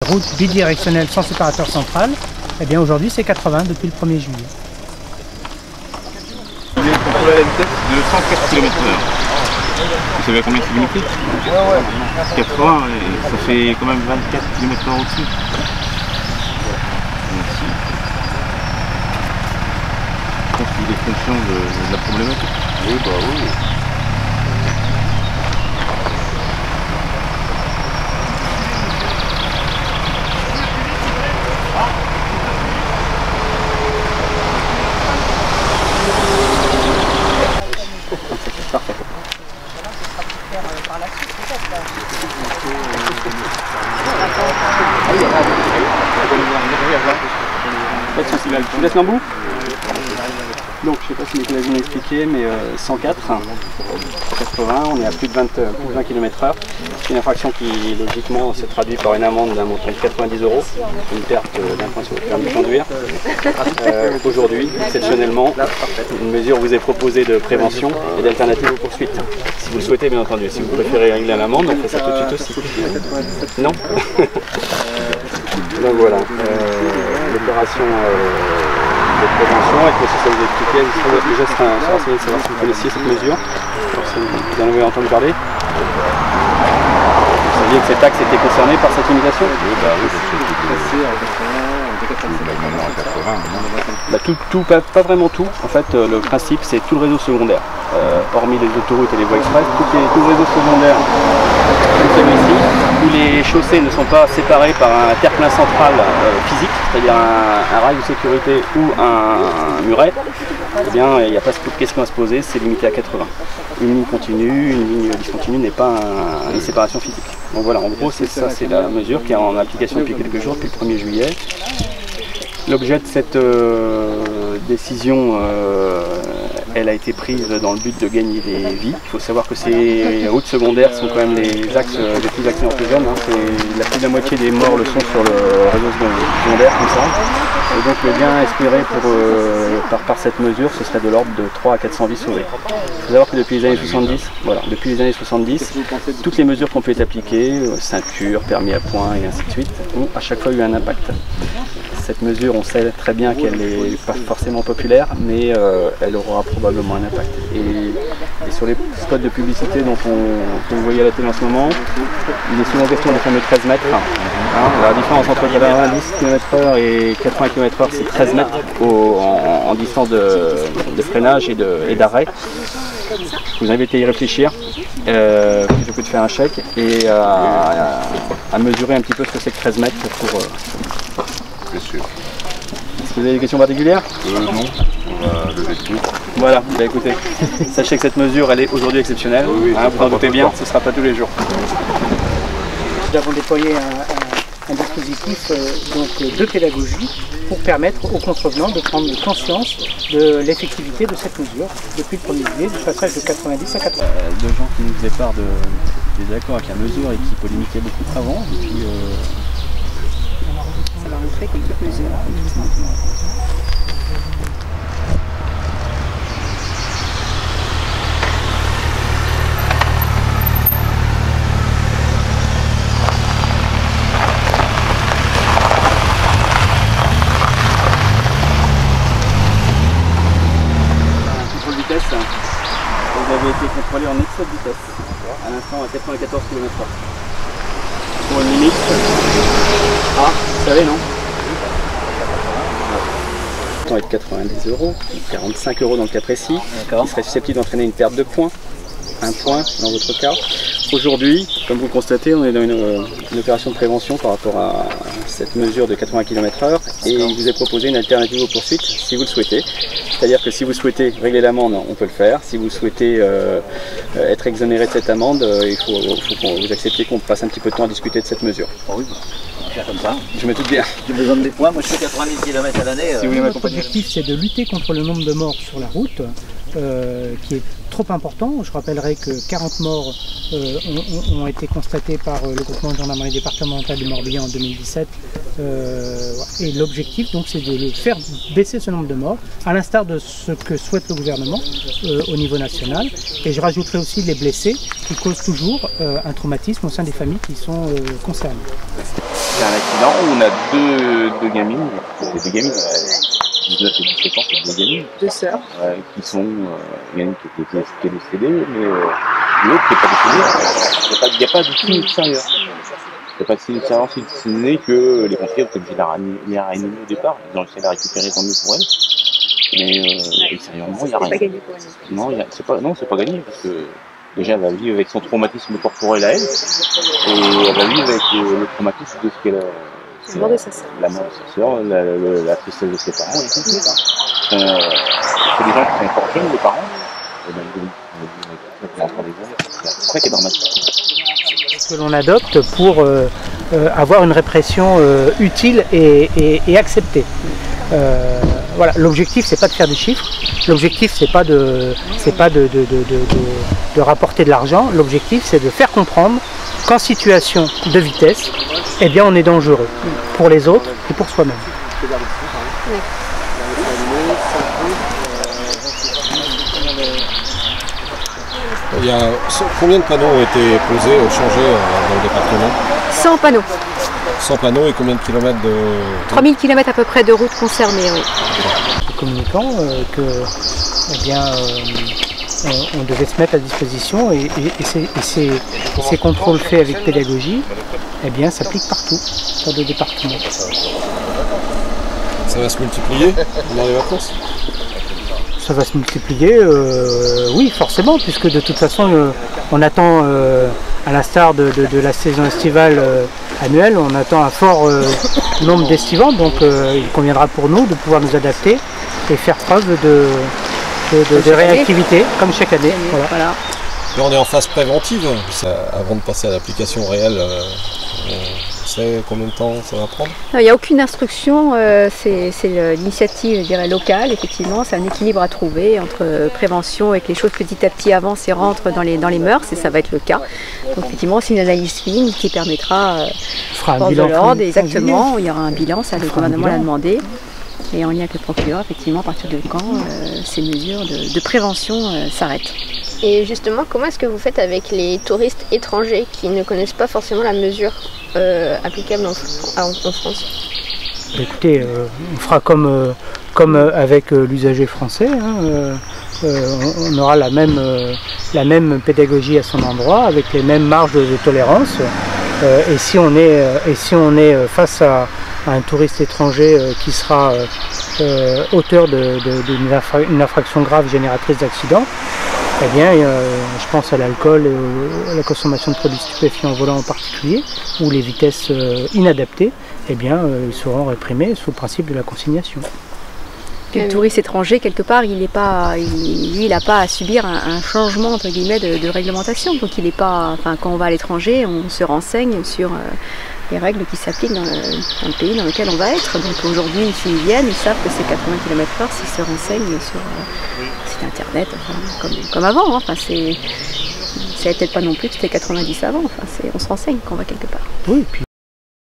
Route bidirectionnelle sans séparateur central, eh bien aujourd'hui c'est 80 depuis le 1er juillet. Vous avez contrôlé la vitesse de 104 km/h. Vous savez à combien c'est limité? 80, et ça fait quand même 24 km/h au-dessus. Merci. Je pense qu'il est conscient de la problématique. Oui, bah oui. Parfait. Pas de soucis, tu laisses l'embout. Donc je sais pas si Nicolas vous m'a expliqué, mais 104, 80, on est à plus de 20 km/h. C'est une infraction qui logiquement se traduit par une amende d'un montant de 90 €, une perte d'un point sur le permis de conduire. Aujourd'hui, exceptionnellement, une mesure vous est proposée de prévention et d'alternative aux poursuites. Si vous le souhaitez bien entendu, si vous préférez régler l'amende, on fait ça tout de suite aussi. Non. Donc voilà, l'opération de prévention, et que ça vous expliquait, déjà c'est renseigné de savoir si vous connaissiez cette mesure, vous en avez entendu parler. Vous saviez que cet axe était concerné par cette limitation? Oui, bah oui, pas vraiment tout. En fait, le principe c'est tout le réseau secondaire, hormis les autoroutes et les voies express, tout le réseau secondaire comme celui-ci, où les chaussées ne sont pas séparées par un terre-plein central physique, c'est-à-dire un rail de sécurité ou un muret, eh bien il n'y a pas de question à se poser, c'est limité à 80. Une ligne continue, une ligne discontinue n'est pas une séparation physique. Donc voilà, en gros c'est ça, c'est la mesure qui est en application depuis quelques jours, depuis le 1er juillet. L'objet de cette décision, elle a été prise dans le but de gagner des vies. Il faut savoir que ces routes secondaires sont quand même les axes les plus accidentogènes. La plus de la moitié des morts le sont sur le réseau secondaire comme ça. Et donc le gain espéré par cette mesure, ce serait de l'ordre de 3 à 400 vies sauvées. Il faut savoir que depuis les années 70, toutes les mesures qui ont pu être appliquées, ceinture, permis à points et ainsi de suite, ont à chaque fois eu un impact. Cette mesure, on sait très bien qu'elle n'est pas forcément populaire, mais elle aura probablement un impact. Et sur les spots de publicité que vous voyez à la télé en ce moment, il est souvent question des fameux 13 mètres. La différence entre 90 km/h et 80 km/h, c'est 13 mètres en distance de freinage et d'arrêt. Je vous invite à y réfléchir, plutôt que de faire un chèque, et à mesurer un petit peu ce que c'est que 13 mètres pour Bien sûr. Est-ce que vous avez des questions particulières? Non, on va lever tout. Voilà, bah écoutez, sachez que cette mesure elle est aujourd'hui exceptionnelle, oui, vous en doutez bien, ce ne sera pas tous les jours. Nous avons déployé un dispositif de pédagogie pour permettre aux contrevenants de prendre conscience de l'effectivité de cette mesure depuis le 1er juillet, du passage de 90 à 80. De gens qui nous faisaient part des désaccords avec la mesure et qui polémiquaient beaucoup avant, et puis ça va montrer quelques mesures. contrôle vitesse, vous avez été contrôlé en excès de vitesse, à l'instant à 94 km/h. Pour une limite, vous savez non? On est de 90 €, 45 € dans le cas précis, qui serait susceptible d'entraîner une perte de points, un point dans votre cas. Aujourd'hui, comme vous le constatez, on est dans une opération de prévention par rapport à cette mesure de 80 km/h, et il vous est proposé une alternative aux poursuites si vous le souhaitez. C'est-à-dire que si vous souhaitez régler l'amende, on peut le faire. Si vous souhaitez être exonéré de cette amende, il faut que vous acceptiez qu'on passe un petit peu de temps à discuter de cette mesure. Oh oui, faire comme ça. Je me doute bien. J'ai besoin de des points, moi je fais 90 km à l'année. Si vous voulez Notre objectif, c'est de lutter contre le nombre de morts sur la route, qui est trop important. Je rappellerai que 40 morts ont été constatés par le groupement de gendarmerie départementale du Morbihan en 2017. Et l'objectif, donc, c'est de faire baisser ce nombre de morts, à l'instar de ce que souhaite le gouvernement au niveau national. Et je rajouterai aussi les blessés qui causent toujours un traumatisme au sein des familles qui sont concernées. c'est un accident où on a deux gamines, c'est des gamines, 19 et 17 ans, c'est deux gamines. Deux sœurs. Qui sont, il y en a une qui est décédée, mais l'autre qui n'est pas décédée. Il n'y a pas de signe extérieur. Il n'y a pas de signe extérieur, si ce n'est que les pompiers ont été obligés de la réanimer au départ. Ils ont réussi à la récupérer, tant mieux pour elle. Mais extérieurement, il n'y a rien. C'est pas gagné pour elle. Non, c'est pas gagné, parce que déjà, elle va vivre avec son traumatisme corporel à elle, et elle va vivre avec le traumatisme de ce qu'elle a. La mort de sa sœur. La mort de sa sœur, la tristesse de ses parents, et tout. C'est des gens qui sont encore jeunes, les parents. Et donc, c'est ça qui est dramatique. Que l'on adopte pour avoir une répression utile et acceptée. Voilà, l'objectif c'est pas de faire des chiffres, l'objectif c'est pas de rapporter de l'argent, l'objectif c'est de faire comprendre qu'en situation de vitesse, eh bien on est dangereux pour les autres et pour soi-même. Il y a combien de panneaux ont été posés, changés dans le département? 100 panneaux. 100 panneaux et combien de kilomètres de... 3000 km à peu près de routes concernées, oui. Communiquant que eh bien, on devait se mettre à disposition et ces contrôles faits avec pédagogie eh bien, s'appliquent partout sur le département. Ça va se multiplier pendant les vacances? Ça va se multiplier, oui forcément, puisque de toute façon on attend, à l'instar de la saison estivale annuelle, on attend un fort nombre d'estivants, donc il conviendra pour nous de pouvoir nous adapter et faire preuve de réactivité, comme chaque année. Voilà. Là on est en phase préventive, avant de passer à l'application réelle, on sait combien de temps ça va prendre? Il n'y a aucune instruction, c'est l'initiative je dirais, locale, effectivement, c'est un équilibre à trouver entre prévention et que les choses petit à petit avancent et rentrent dans les mœurs, et ça va être le cas. Donc effectivement c'est une analyse fine qui permettra force de l'ordre, exactement, il y aura un bilan, ça le gouvernement l'a demandé. Et en lien avec le procureur, effectivement, à partir de quand ces mesures de prévention s'arrêtent. Et justement, comment est-ce que vous faites avec les touristes étrangers qui ne connaissent pas forcément la mesure applicable en France? Écoutez, on fera comme avec l'usager français. Hein, on aura la même pédagogie à son endroit, avec les mêmes marges de tolérance. Et si on est face à un touriste étranger qui sera auteur d'une infraction grave génératrice d'accident, eh bien, je pense à l'alcool et à la consommation de produits stupéfiants au volant en particulier, ou les vitesses inadaptées, eh bien, ils seront réprimés sous le principe de la consignation. Le touriste étranger, quelque part, il n'a pas à subir un changement entre guillemets de réglementation. Donc il n'est pas, enfin, quand on va à l'étranger, on se renseigne sur les règles qui s'appliquent dans le pays dans lequel on va être. Donc aujourd'hui, s'ils viennent, ils savent que c'est 80 km/h s'ils se renseignent sur site internet, enfin, comme avant. Hein. Enfin, c'est peut-être pas non plus que c'était 90 avant. Enfin, on se renseigne quand on va quelque part. Oui, puis